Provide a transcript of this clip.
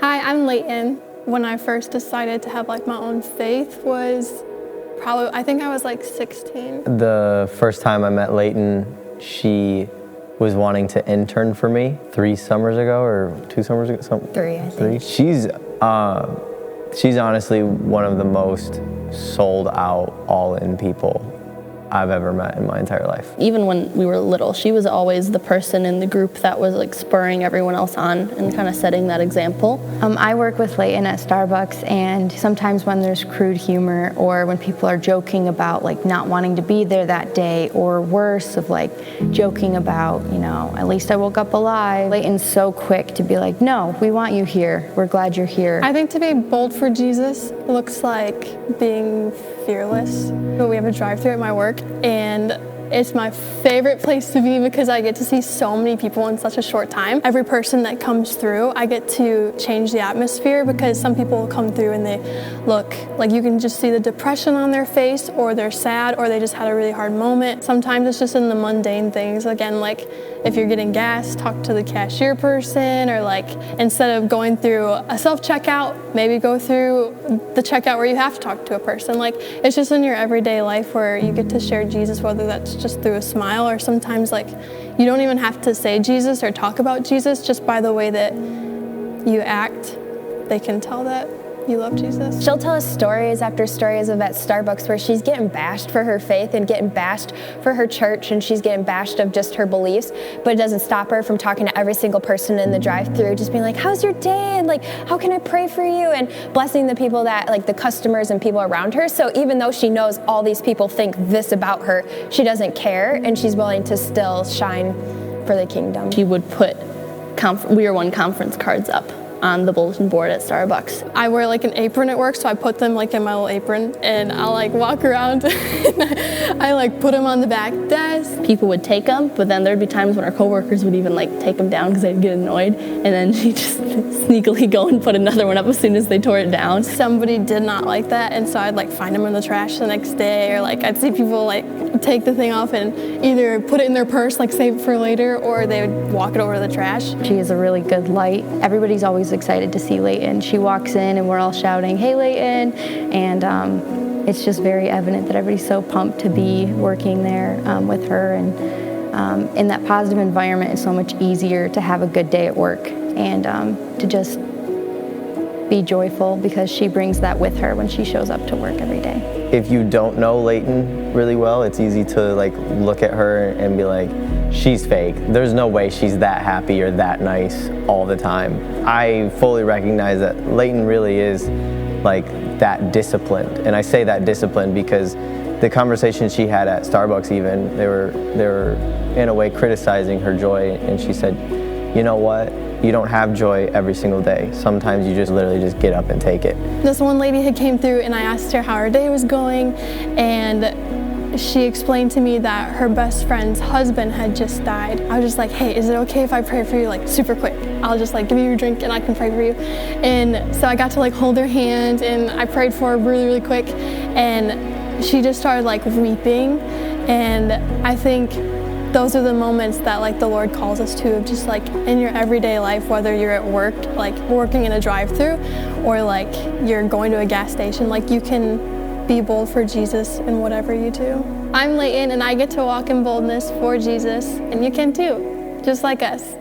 Hi, I'm Leightyn. When I first decided to have like my own faith was I think I was like 16. The first time I met Leightyn, she was wanting to intern for me 3 summers ago or 2 summers ago. 3, I think. 3. She's honestly one of the most sold out, all-in people I've ever met in my entire life. Even when we were little, she was always the person in the group that was like spurring everyone else on and kind of setting that example. I work with Leightyn at Starbucks, and sometimes when there's crude humor or when people are joking about like not wanting to be there that day, or worse, of like joking about, at least I woke up alive, Leightyn's so quick to be like, no, we want you here. We're glad you're here. I think to be bold for Jesus looks like being fearless. We have a drive-thru at my work, and it's my favorite place to be because I get to see so many people in such a short time. Every person that comes through, I get to change the atmosphere, because some people will come through and they look like you can just see the depression on their face, or they're sad, or they just had a really hard moment. Sometimes it's just in the mundane things. Again, like if you're getting gas, talk to the cashier person, or like instead of going through a self-checkout, maybe go through the checkout where you have to talk to a person. Like it's just in your everyday life where you get to share Jesus, whether that's just through a smile, or sometimes like you don't even have to say Jesus or talk about Jesus. Just by the way that you act, they can tell that you love Jesus. She'll tell us stories after stories of at Starbucks where she's getting bashed for her faith and getting bashed for her church, and she's getting bashed of just her beliefs, but it doesn't stop her from talking to every single person in the drive-thru, just being like, how's your day? And like, how can I pray for you? And blessing the people that, like the customers and people around her. So even though she knows all these people think this about her, she doesn't care, and she's willing to still shine for the kingdom. She would put We Are One conference cards up on the bulletin board at Starbucks. I wear like an apron at work, so I put them like in my little apron, and I'll like walk around and I like put them on the back desk. People would take them, but then there'd be times when our coworkers would even like take them down because they'd get annoyed, and then she'd just sneakily go and put another one up as soon as they tore it down. Somebody did not like that, and so I'd like find them in the trash the next day, or like I'd see people like take the thing off and either put it in their purse, like save it for later, or they would walk it over to the trash. She is a really good light. Everybody's always excited to see Leightyn. She walks in and we're all shouting, hey Leightyn, and it's just very evident that everybody's so pumped to be working there with her, and in that positive environment it's so much easier to have a good day at work and to just be joyful, because she brings that with her when she shows up to work every day. If you don't know Leightyn really well, it's easy to like look at her and be like, she's fake. There's no way she's that happy or that nice all the time. I fully recognize that Leightyn really is like that disciplined. And I say that disciplined because the conversation she had at Starbucks, even, they were in a way criticizing her joy, and she said, you know what? You don't have joy every single day. Sometimes you just literally just get up and take it. This one lady had came through, and I asked her how her day was going, and she explained to me that her best friend's husband had just died. I was just like, hey, is it okay if I pray for you like super quick? I'll just like give you your drink and I can pray for you. And so I got to like hold her hand, and I prayed for her really, really quick, and she just started like weeping. And I think those are the moments that like the Lord calls us to, of just like in your everyday life, whether you're at work, like working in a drive-thru, or like you're going to a gas station, like you can be bold for Jesus in whatever you do. I'm Leightyn, and I get to walk in boldness for Jesus, and you can too, just like us.